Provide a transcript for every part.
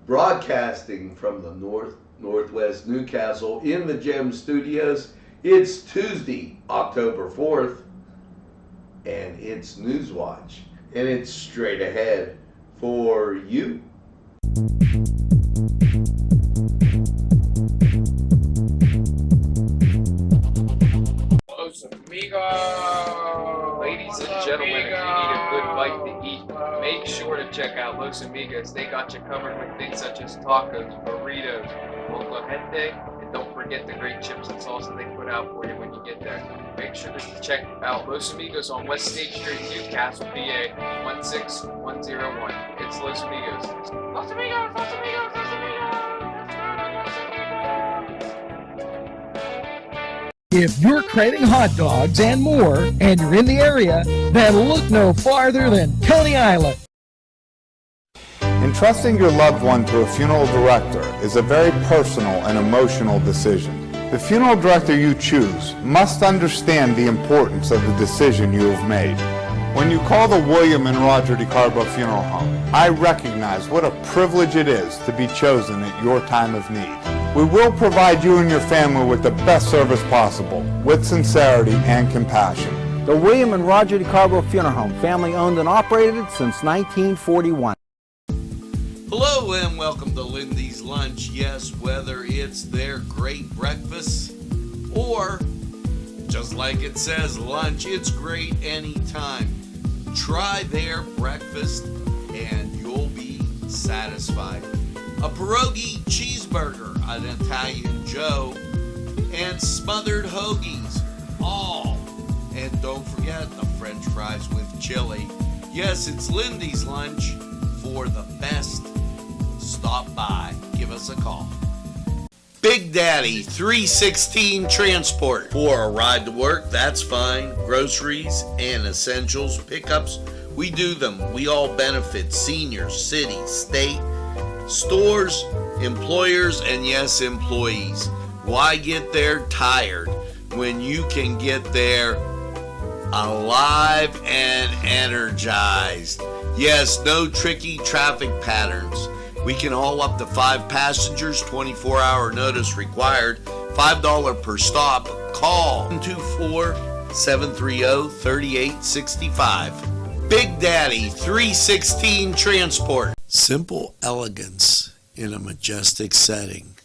broadcasting from the Northwest Newcastle in the Gem Studios. It's Tuesday, October 4th, and it's Newswatch, and it's straight ahead for you. Los Amigos! Ladies and gentlemen, if you need a good bite to eat, make sure to check out Los Amigos. They got you covered with things such as tacos, burritos, molcajete, and don't forget the great chips and salsa they put out for you when you get there. Make sure to check out Los Amigos on West State Street, Newcastle, PA 16101. It's Los Amigos. Los Amigos! Los Amigos! Los Amigos! If you're craving hot dogs and more, and you're in the area, then look no farther than Coney Island. Entrusting your loved one to a funeral director is a very personal and emotional decision. The funeral director you choose must understand the importance of the decision you have made. When you call the William and Roger DeCarbo Funeral Home, I recognize what a privilege it is to be chosen at your time of need. We will provide you and your family with the best service possible, with sincerity and compassion. The William and Roger DeCarbo Funeral Home, family owned and operated since 1941. Hello and welcome to Lindy's Lunch. Yes, whether it's their great breakfast or, just like it says, lunch, it's great anytime. Try their breakfast and you'll be satisfied. A pierogi cheeseburger, an Italian Joe, and smothered hoagies, all. And don't forget the French fries with chili. Yes, it's Lindy's Lunch. For the best, stop by. Give us a call. Big Daddy 316 Transport. For a ride to work, that's fine. Groceries and essentials pickups, we do them. We all benefit seniors, city, state, stores, employers, and yes, employees. Why get there tired when you can get there alive and energized? Yes, no tricky traffic patterns. We can haul up to 5 passengers, 24-hour notice required, $5 per stop. Call 224-730-3865. Big Daddy 316 Transport. Simple elegance in a majestic setting.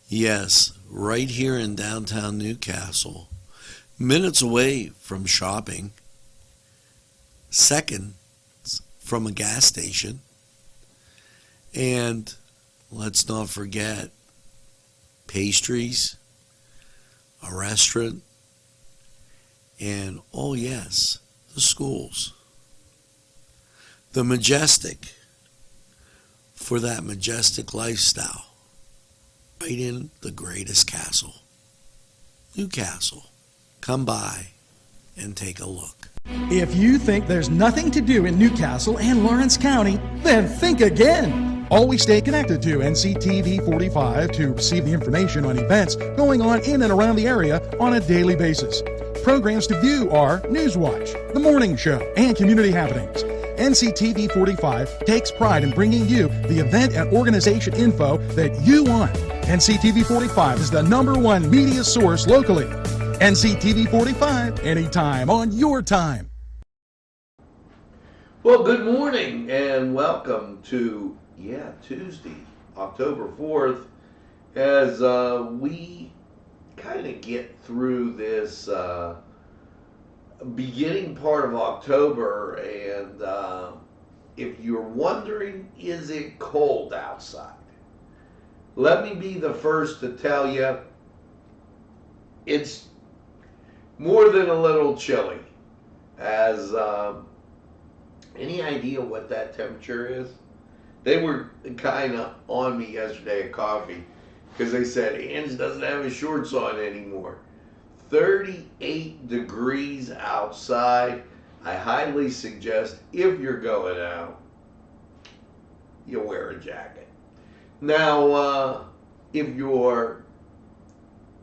Yes, right here in downtown Newcastle, minutes away from shopping, seconds from a gas station, and let's not forget pastries, a restaurant, and oh yes, the schools. The majestic for that majestic lifestyle, right in the greatest castle, Newcastle. Come by and take a look. If you think there's nothing to do in Newcastle and Lawrence County, then think again. Always stay connected to NCTV45 to receive the information on events going on in and around the area on a daily basis. Programs to view are Newswatch, The Morning Show, and Community Happenings. NCTV45 takes pride in bringing you the event and organization info that you want. NCTV45 is the #1 media source locally. NCTV45, anytime on your time. Well, good morning and welcome to, Tuesday, October 4th, as we kind of get through this beginning part of October, and if you're wondering, is it cold outside? Let me be the first to tell you, it's more than a little chilly. As any idea what that temperature is? They were kind of on me yesterday at coffee because they said Ange doesn't have his shorts on anymore. 38 degrees outside. I highly suggest, if you're going out, you wear a jacket. Now, if you're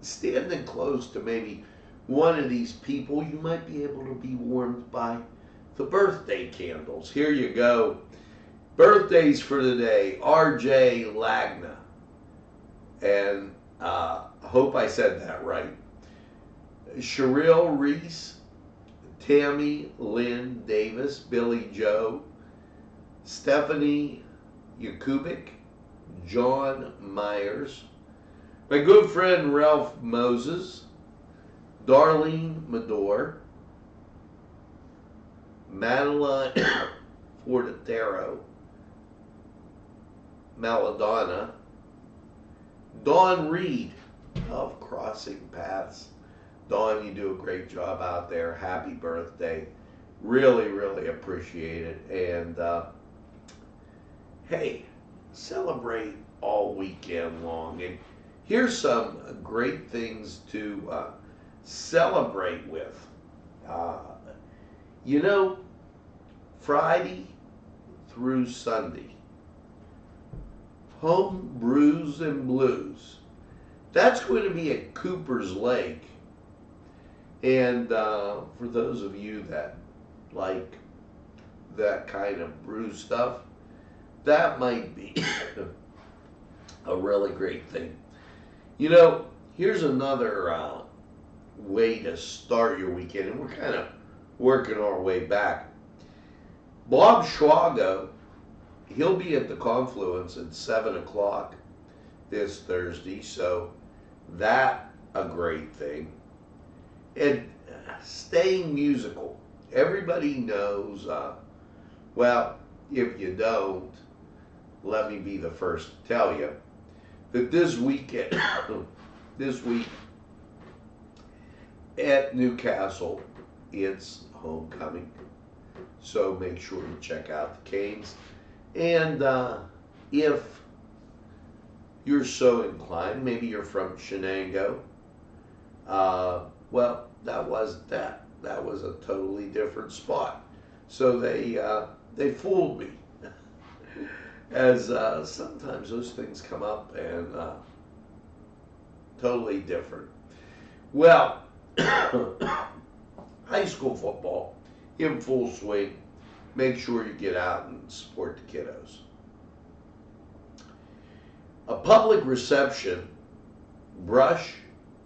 standing close to maybe one of these people, you might be able to be warmed by the birthday candles. Here you go. Birthdays for today, R.J. Lagna. And I hope I said that right. Sherrill Reese, Tammy Lynn Davis, Billy Joe, Stephanie Yakubik, John Myers, my good friend Ralph Moses, Darlene Medor, Madeline Fortero, Maladonna, Dawn Reed of Crossing Paths. Dawn, you do a great job out there. Happy birthday. Really, really appreciate it. And hey, celebrate all weekend long. And here's some great things to celebrate with. You know, Friday through Sunday, Home Brews and Blues. That's going to be at Cooper's Lake. And for those of you that like that kind of brew stuff, that might be a really great thing. You know, here's another way to start your weekend, and we're kind of working our way back. Bob Schwago, he'll be at the Confluence at 7 o'clock this Thursday, so that's a great thing. And staying musical. Everybody knows, well, if you don't, let me be the first to tell you, that this weekend, this week at Newcastle, it's homecoming. So make sure you check out the Canes. And if you're so inclined, maybe you're from Shenango, well, that wasn't that. That was a totally different spot. So they fooled me. As sometimes those things come up and totally different. Well, high school football in full swing. Make sure you get out and support the kiddos. A public reception, Brush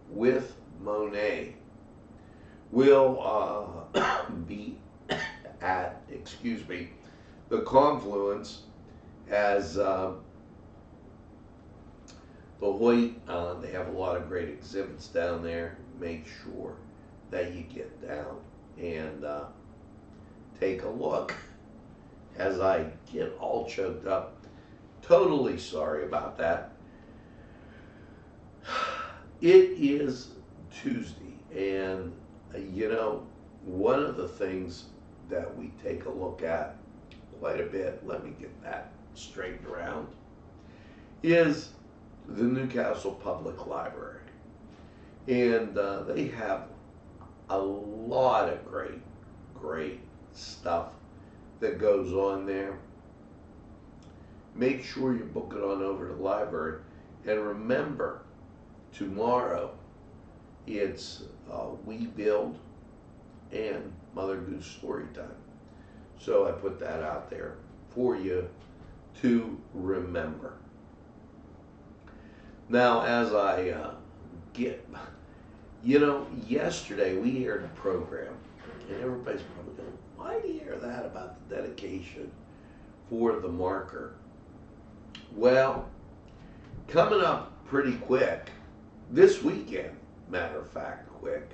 with Monet, will be at, the Confluence as the Hoyt. They have a lot of great exhibits down there. Make sure that you get down and take a look. As I get all choked up, totally sorry about that. It is Tuesday, and you know, one of the things that we take a look at quite a bit, let me get that straightened around, is the Newcastle Public Library. And they have a lot of great stuff that goes on there. Make sure you book it on over to the library. And remember, tomorrow it's We Build and Mother Goose Story Time. So I put that out there for you to remember. Now, as I get, you know, yesterday we aired a program, and everybody's probably going, why do you hear that about the dedication for the marker? Well, coming up pretty quick, this weekend, matter of fact, quick,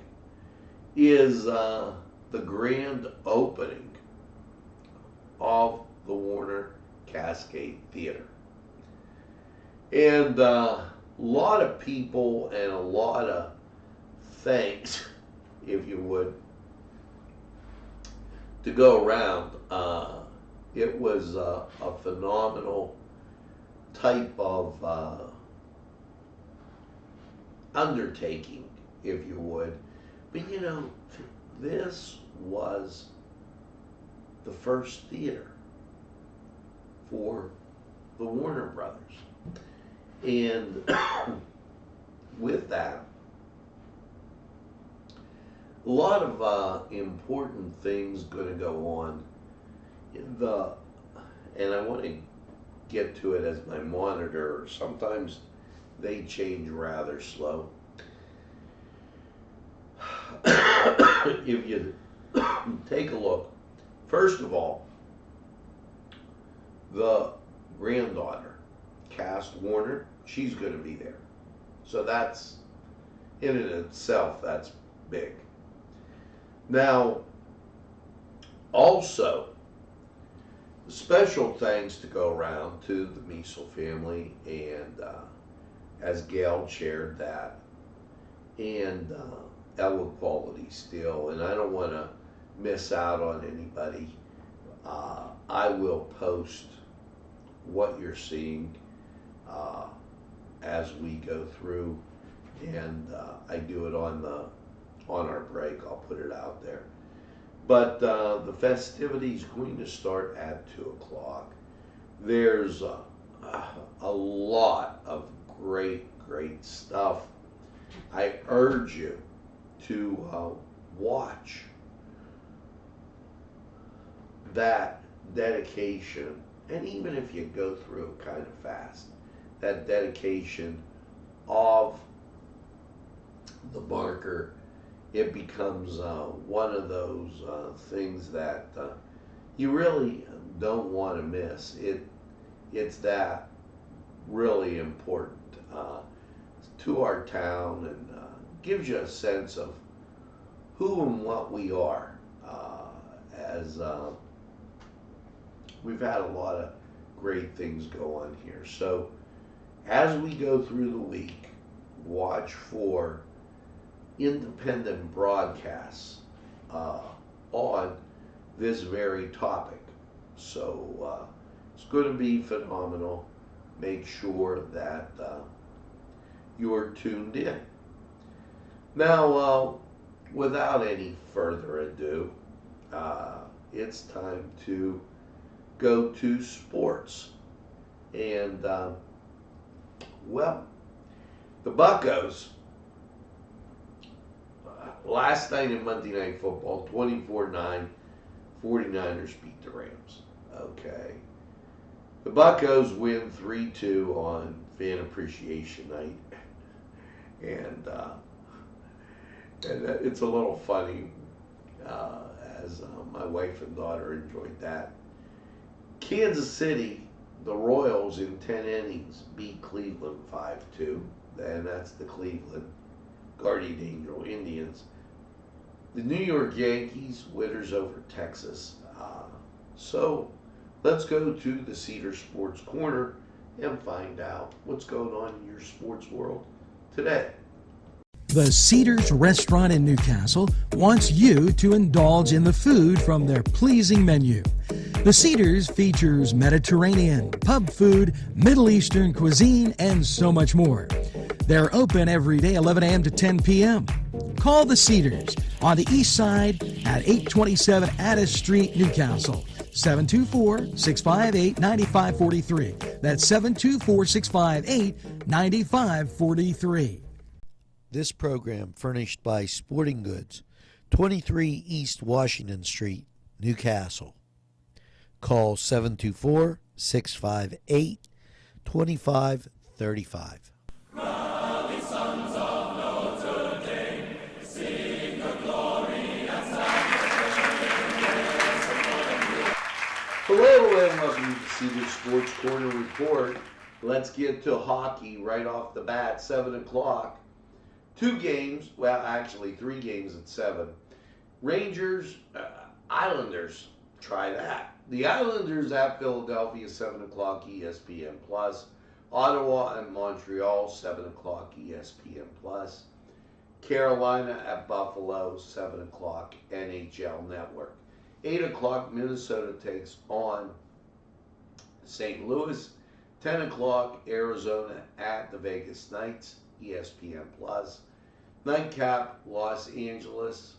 is the grand opening of the Warner Cascade Theater. And a lot of people and a lot of thanks, if you would, to go around. It was a phenomenal type of undertaking, if you would. But you know, this was the first theater for the Warner Brothers. And with that, a lot of important things going to go on. and I want to get to it as my monitor. Sometimes they change rather slow. If you take a look, first of all, the granddaughter, Cass Warner, she's going to be there. So that's, in and of itself, that's big. Now, also, special thanks to go around to the Measle family, and as Gail shared that, and Ella Quality Steel, and I don't want to miss out on anybody. I will post what you're seeing as we go through, and I do it on our break. I'll put it out there. But the festivities going to start at 2 o'clock. There's a lot of great stuff. I urge you to watch that dedication, and even if you go through it kind of fast, that dedication of the marker, it becomes one of those things that you really don't want to miss. It's that really important to our town, and gives you a sense of who and what we are. As we've had a lot of great things go on here. So as we go through the week, watch for independent broadcasts on this very topic. So it's going to be phenomenal. Make sure that you're tuned in. Now, without any further ado, it's time to go to sports. And, well, the Buccos, last night in Monday Night Football, 24-9, 49ers beat the Rams. Okay. The Buccos win 3-2 on Fan Appreciation Night. And it's a little funny, as my wife and daughter enjoyed that. Kansas City, the Royals in 10 innings beat Cleveland 5-2. And that's the Cleveland Guardian Angel Indians. The New York Yankees, winners over Texas. So let's go to the Cedar Sports Corner and find out what's going on in your sports world today. The Cedars Restaurant in Newcastle wants you to indulge in the food from their pleasing menu. The Cedars features Mediterranean, pub food, Middle Eastern cuisine, and so much more. They're open every day 11 a.m. to 10 p.m. Call the Cedars on the east side at 827 Addis Street, Newcastle. 724-658-9543. That's 724-658-9543. This program furnished by Sporting Goods, 23 East Washington Street, Newcastle. Call 724-658-2535. Hello and welcome to the Cedar Sports Corner Report. Let's get to hockey right off the bat, 7 o'clock. 2 games, well actually 3 games at 7. Rangers, Islanders, try that. The Islanders at Philadelphia, 7 o'clock ESPN+. Ottawa and Montreal, 7 o'clock ESPN+. Carolina at Buffalo, 7 o'clock NHL Network. 8 o'clock, Minnesota takes on St. Louis. 10 o'clock, Arizona at the Vegas Knights, ESPN+. Nightcap, Los Angeles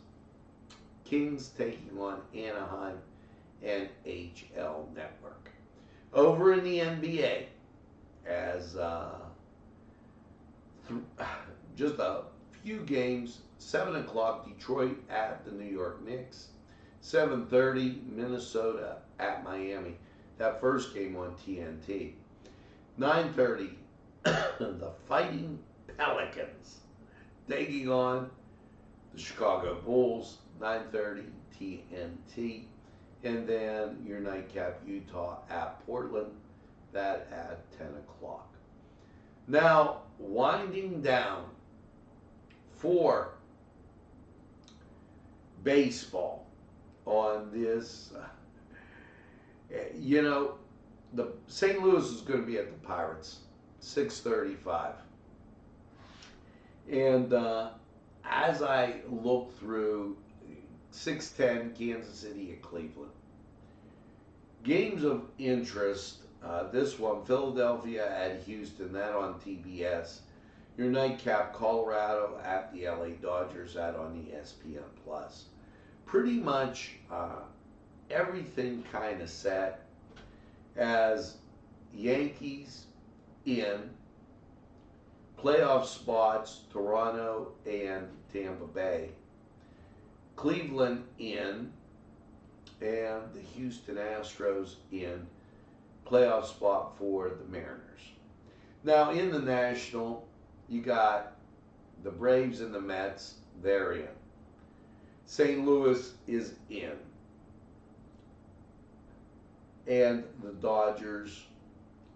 Kings taking on Anaheim and HL Network. Over in the NBA, as just a few games, 7 o'clock, Detroit at the New York Knicks. 7:30, Minnesota at Miami. that first game on TNT. 9:30, the Fighting Pelicans taking on the Chicago Bulls. 9:30 TNT. And then your nightcap, Utah at Portland. That at 10 o'clock. Now, winding down for baseball on this, the St. Louis is going to be at the Pirates, 6:35. And as I look through 6:10, Kansas City at Cleveland. Games of interest, this one, Philadelphia at Houston, that on TBS. Your nightcap, Colorado at the LA Dodgers, that on ESPN+. Pretty much everything kind of set as Yankees in playoff spots, Toronto and Tampa Bay. Cleveland in, and the Houston Astros in playoff spot for the Mariners. Now in the National, you got the Braves and the Mets, they're in. St. Louis is in. And the Dodgers,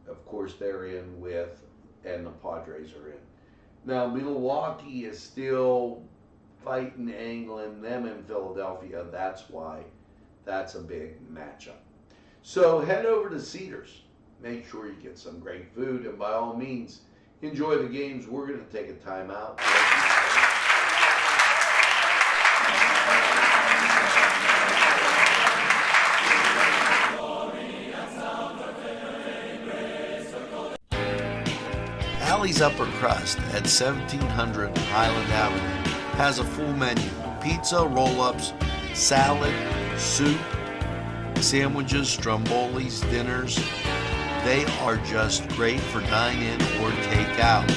of course, they're in with, and the Padres are in. Now Milwaukee is still fighting England, them in Philadelphia. That's why that's a big matchup. So head over to Cedars. Make sure you get some great food, and by all means, enjoy the games. We're going to take a timeout. Allie's Upper Crust at 1700 Highland Avenue has a full menu: pizza, roll-ups, salad, soup, sandwiches, strombolis, dinners. They are just great for dine-in or take-out.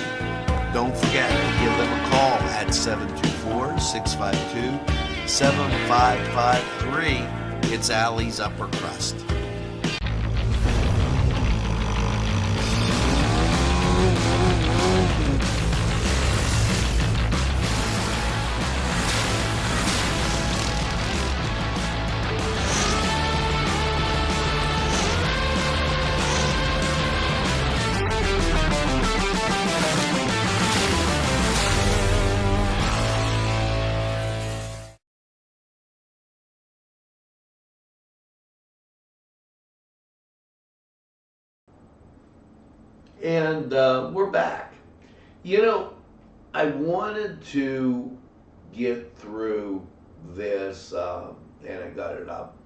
Don't forget to give them a call at 724-652-7553. It's Allie's Upper Crust. And we're back. I wanted to get through this, and I got it up.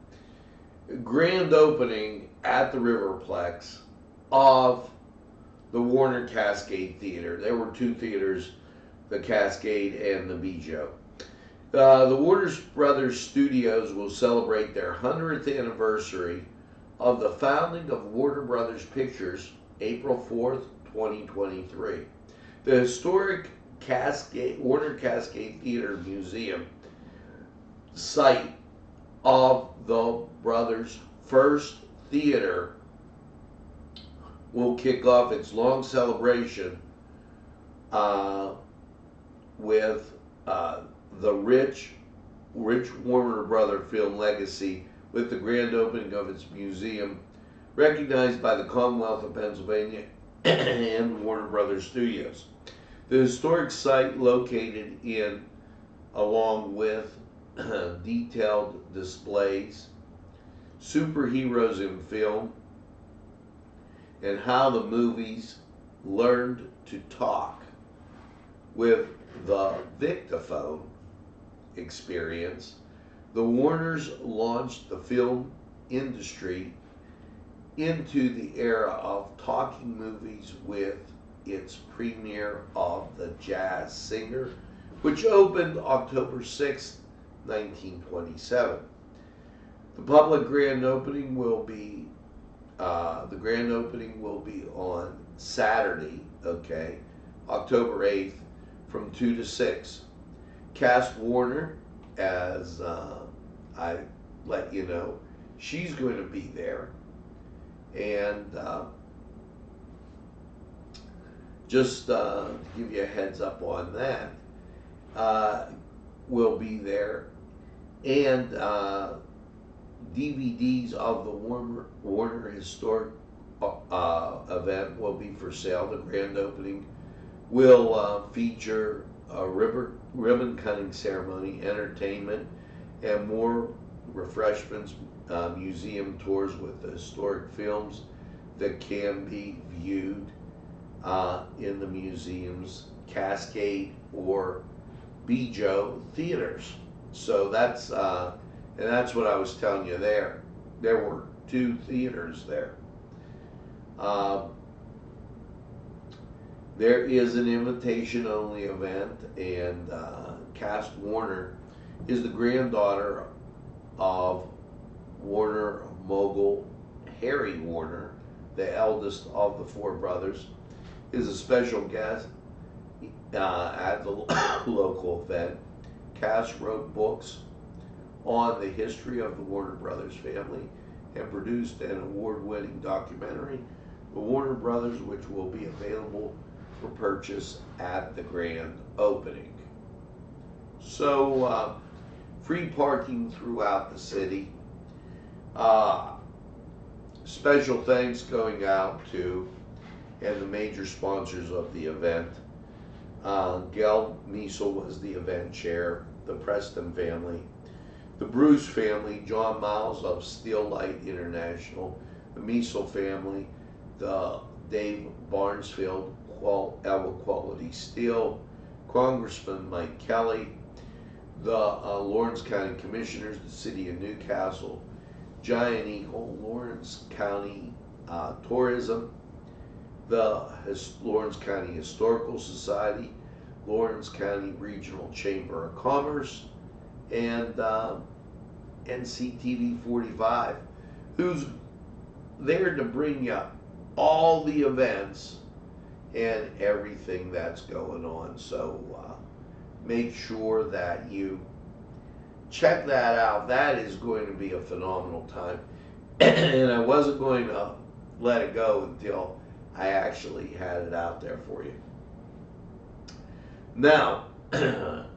Grand opening at the Riverplex of the Warner Cascade Theater. There were two theaters, the Cascade and the Bijou. The Warner Brothers Studios will celebrate their 100th anniversary of the founding of Warner Brothers Pictures, April 4th, 2023. The historic Warner Cascade Theater Museum, site of the brothers' first theater, will kick off its long celebration with the rich Warner Brother film legacy, with the grand opening of its museum, recognized by the Commonwealth of Pennsylvania and Warner Brothers Studios. The historic site, located in, along with detailed displays, superheroes in film, and how the movies learned to talk, with the Victophone experience, the Warners launched the film industry into the era of talking movies with its premiere of The Jazz Singer, which opened October 6, 1927. The public grand opening will be on Saturday, October 8th, from 2 to 6. Cass Warner, as I let you know, she's going to be there. And just to give you a heads up on that, will be there. And DVDs of the Warner Historic event will be for sale. The grand opening will feature a ribbon cutting ceremony, entertainment, and more refreshments, museum tours with the historic films that can be viewed in the museum's Cascade or Bijo theaters. So that's and that's what I was telling you there. There were 2 theaters there. There is an invitation-only event, and Cass Warner is the granddaughter of Warner mogul Harry Warner, the eldest of the 4 brothers, is a special guest at the local event. Cass wrote books on the history of the Warner Brothers family and produced an award-winning documentary, The Warner Brothers, which will be available for purchase at the grand opening. So, free parking throughout the city. Special thanks going out to and the major sponsors of the event. Gail Meisel was the event chair, the Preston family, the Bruce family, John Miles of Steel Light International, the Meisel family, the Dave Barnesfield, Elva Quality Steel, Congressman Mike Kelly, the Lawrence County Commissioners, the City of Newcastle, Giant Eagle, Lawrence County Tourism, the Lawrence County Historical Society, Lawrence County Regional Chamber of Commerce, and NCTV45, who's there to bring you all the events and everything that's going on. So make sure that you check that out. That is going to be a phenomenal time. And I wasn't going to let it go until I actually had it out there for you. Now,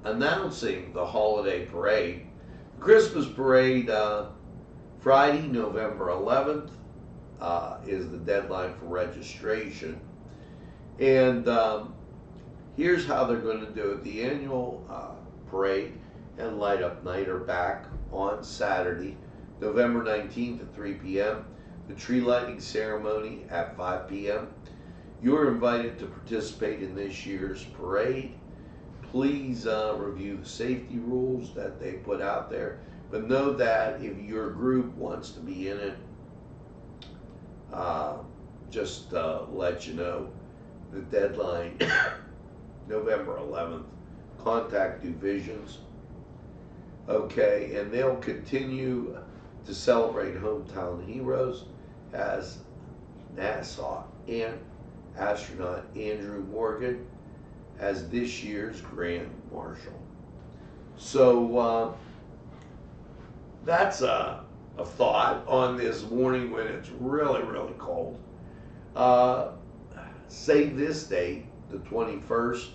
announcing the holiday parade. Christmas parade, Friday, November 11th, is the deadline for registration. And here's how they're going to do it. The annual parade and light up night are back on Saturday, November 19th at 3 p.m. The tree lighting ceremony at 5 p.m. You're invited to participate in this year's parade. Please review the safety rules that they put out there. But know that if your group wants to be in it, just let you know the deadline, November 11th. Contact Divisions. Okay, and they'll continue to celebrate hometown heroes as NASA and astronaut Andrew Morgan as this year's Grand Marshal. So that's a thought on this morning when it's really, really cold. Save this date, the 21st,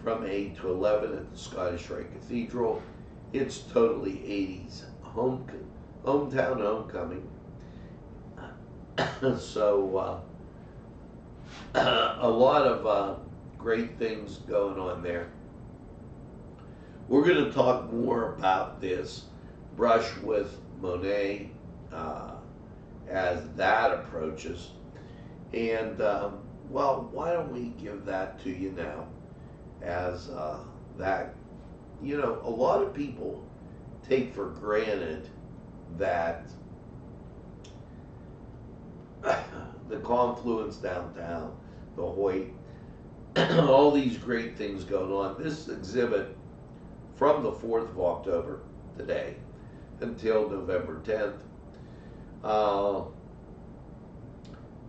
from 8 to 11 at the Scottish Rite Cathedral. It's totally 80s hometown homecoming. So a lot of great things going on there. We're going to talk more about this brush with Monet as that approaches. And, well, why don't we give that to you now as that, you know, a lot of people take for granted that the Confluence downtown, the Hoyt, all these great things going on. This exhibit from the 4th of October, today, until November 10th,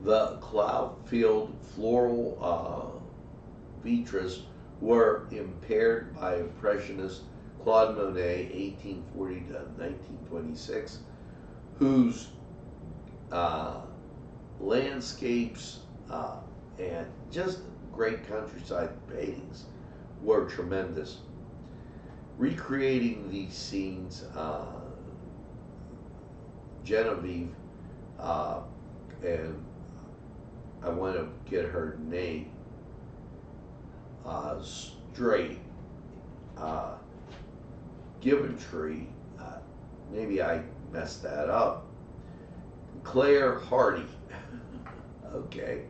the Cloudfield floral vitras were impaired by Impressionist Claude Monet, 1840 to 1926, whose landscapes and just great countryside paintings were tremendous. Recreating these scenes, Genevieve, and I want to get her name straight, Giventree, maybe I messed that up, Claire Hardy, okay,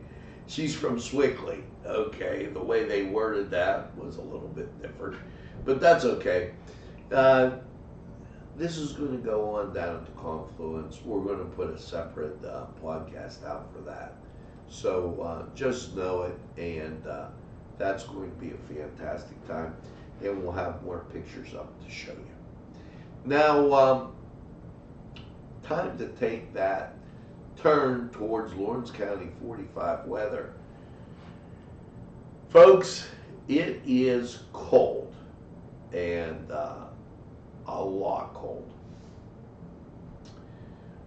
she's from Swickley, okay, the way they worded that was a little bit different, but that's okay. This is going to go on down at the Confluence. We're going to put a separate podcast out for that, so just know it, and that's going to be a fantastic time, and we'll have more pictures up to show you. Now, time to take that turn towards Lawrence County 45 weather. Folks, it is cold, and a lot cold.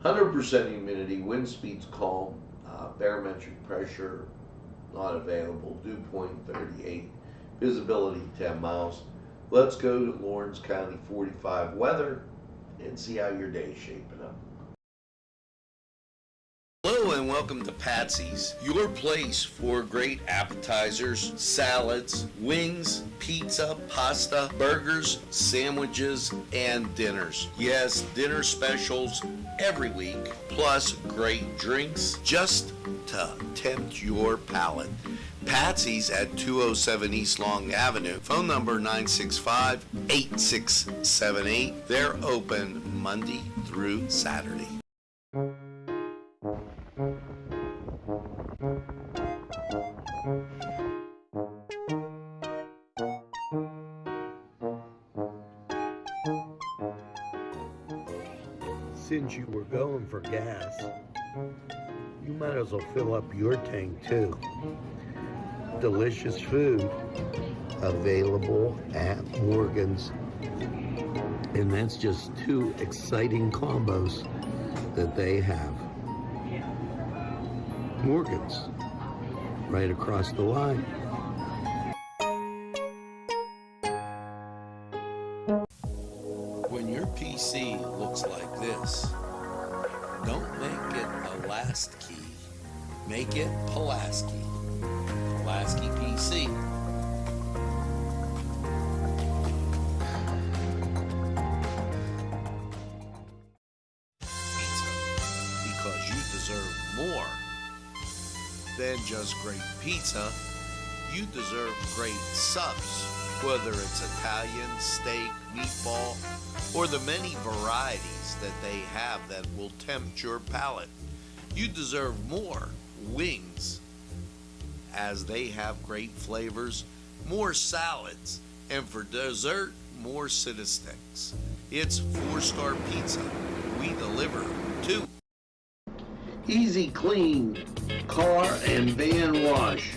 100% humidity, wind speeds calm, barometric pressure not available, dew point 38, visibility 10 miles. Let's go to Lawrence County 45 weather and see how your day is shaping up. Hello and welcome to Patsy's, your place for great appetizers, salads, wings, pizza, pasta, burgers, sandwiches, and dinners. Yes, dinner specials every week, plus great drinks just to tempt your palate. Patsy's at 207 East Long Avenue. Phone number 965-8678. They're open Monday through Saturday. Since you were going for gas, you might as well fill up your tank too. Delicious food available at Morgan's. And that's just two exciting combos that they have. Morgan's, right across the line. When your PC looks like this, don't make it a last key. Make it Pulaski. Pulaski PC. Pizza. Because you deserve more than just great pizza. You deserve great subs. Whether it's Italian, steak, meatball, or the many varieties that they have that will tempt your palate. You deserve more wings, as they have great flavors, more salads, and for dessert, more Cita Sticks. It's 4-star pizza. We deliver too. Easy Clean Car and Van Wash,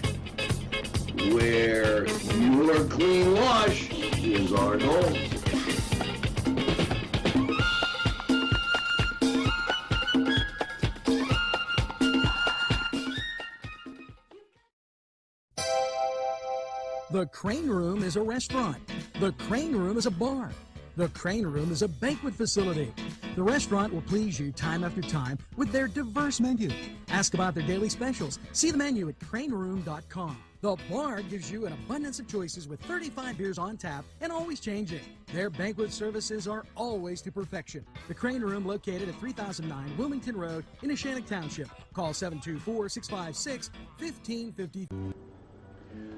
where your clean wash is our goal. The Crane Room is a restaurant. The Crane Room is a bar. The Crane Room is a banquet facility. The restaurant will please you time after time with their diverse menu. Ask about their daily specials. See the menu at craneroom.com. The bar gives you an abundance of choices with 35 beers on tap and always changing. Their banquet services are always to perfection. The Crane Room, located at 3009 Wilmington Road in Ashannock Township. Call 724-656-1550.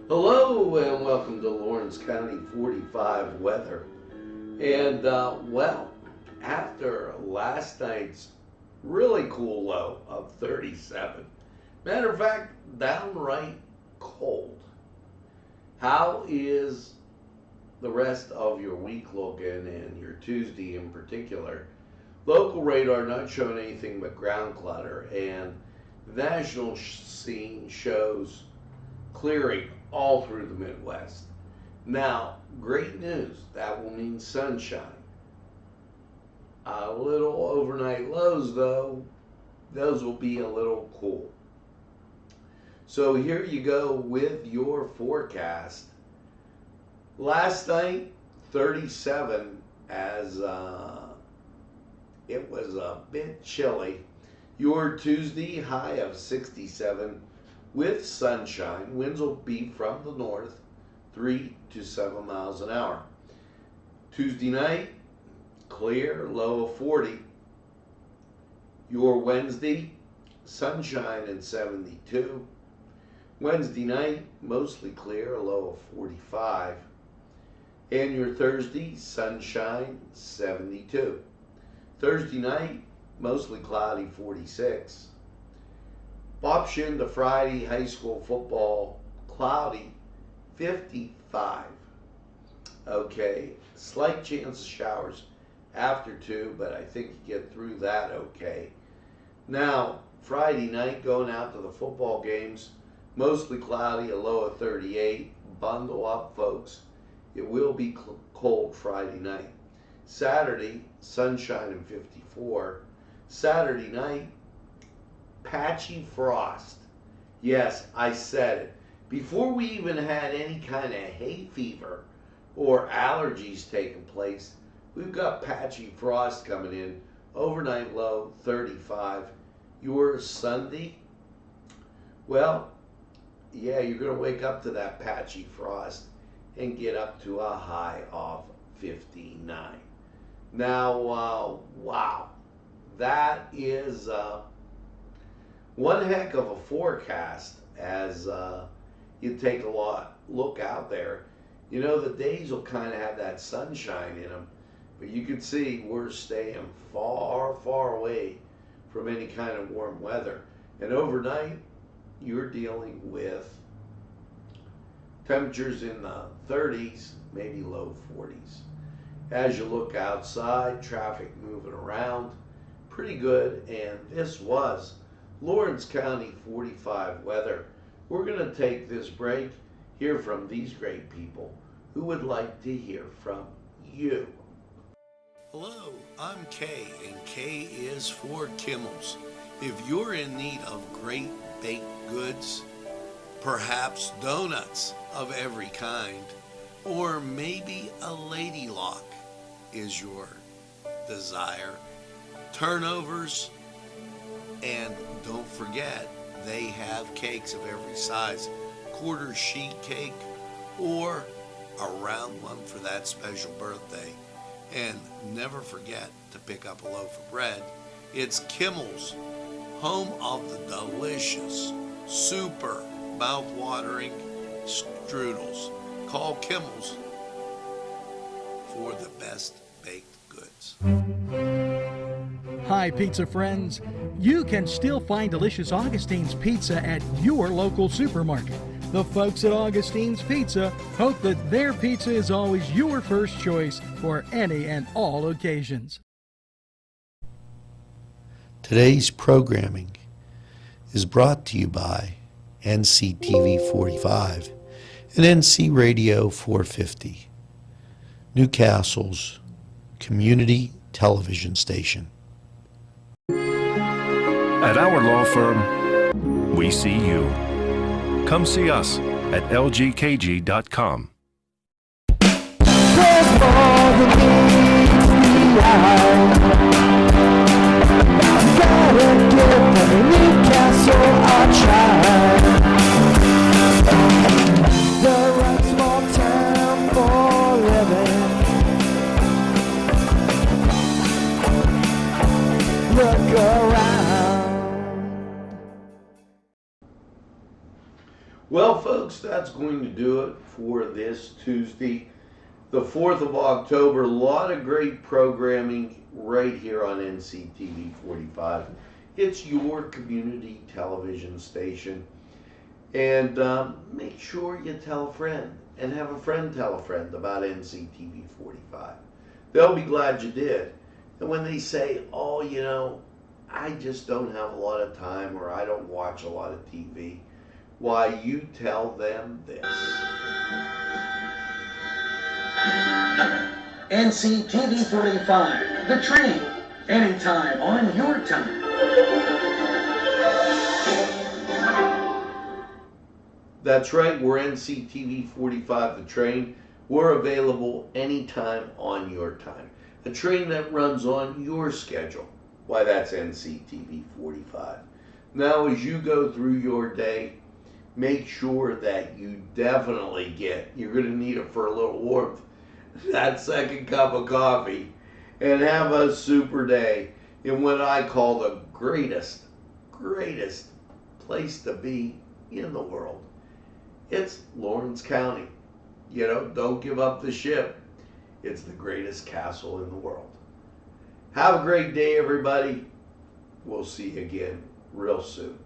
Hello and welcome to Lawrence County 45 weather. And well, after last night's really cool low of 37, matter of fact, downright cold, how is the rest of your week looking, and your Tuesday in particular? Local radar not showing anything but ground clutter, and the national scene shows clearing all through the Midwest. Now, great news, that will mean sunshine. A little overnight lows though, those will be a little cool. So here you go with your forecast. Last night, 37, as it was a bit chilly. Your Tuesday, high of 67 with sunshine. Winds will be from the north, 3 to 7 miles an hour. Tuesday night, clear, low of 40. Your Wednesday, sunshine and 72. Wednesday night, mostly clear, a low of 45. And your Thursday, sunshine, 72. Thursday night, mostly cloudy, 46. Option to Friday, high school football, cloudy, 55. Okay, slight chance of showers after 2, but I think you get through that okay. Now, Friday night, going out to the football games, mostly cloudy, a low of 38. Bundle up, folks. It will be cold Friday night. Saturday, sunshine and 54. Saturday night, patchy frost. Yes, I said it. Before we even had any kind of hay fever or allergies taking place, we've got patchy frost coming in. Overnight low, 35. Your Sunday, well, yeah, you're going to wake up to that patchy frost and get up to a high of 59. Now, wow, that is one heck of a forecast as you take a look out there. You know, the days will kind of have that sunshine in them, but you can see we're staying far, far away from any kind of warm weather. And overnight, you're dealing with temperatures in the 30s, maybe low 40s. As you look outside, traffic moving around, pretty good. And this was Lawrence County 45 weather. We're going to take this break, hear from these great people who would like to hear from you. Hello, I'm Kay, and K is for Kimmel's. If you're in need of great baked goods, perhaps donuts of every kind, or maybe a lady lock is your desire, turnovers, and don't forget, they have cakes of every size, quarter sheet cake or a round one for that special birthday. And never forget to pick up a loaf of bread. It's Kimmel's, home of the delicious, super mouth-watering strudels. Call Kimmel's for the best baked goods. Hi, pizza friends. You can still find delicious Augustine's Pizza at your local supermarket. The folks at Augustine's Pizza hope that their pizza is always your first choice for any and all occasions. Today's programming is brought to you by NCTV45 and NC Radio 450, Newcastle's community television station. At our law firm, we see you. Come see us at lgkg.com. There's more than meets the eye. Gotta give Newcastle a try. The right small town for living. Look around. Well, folks, that's going to do it for this Tuesday, the 4th of October. A lot of great programming right here on NCTV45. It's your community television station. And make sure you tell a friend and have a friend tell a friend about NCTV45. They'll be glad you did. And when they say, oh, you know, I just don't have a lot of time or I don't watch a lot of TV, why, you tell them this. NCTV45, the train, anytime on your time. That's right, we're NCTV45, the train. We're available anytime on your time. A train that runs on your schedule. Why, that's NCTV45. Now, as you go through your day, make sure that you definitely you're going to need it for a little warmth, that second cup of coffee, and have a super day in what I call the greatest place to be in the world. It's Lawrence County. You know, don't give up the ship. It's the greatest castle in the world. Have a great day, everybody. We'll see you again real soon.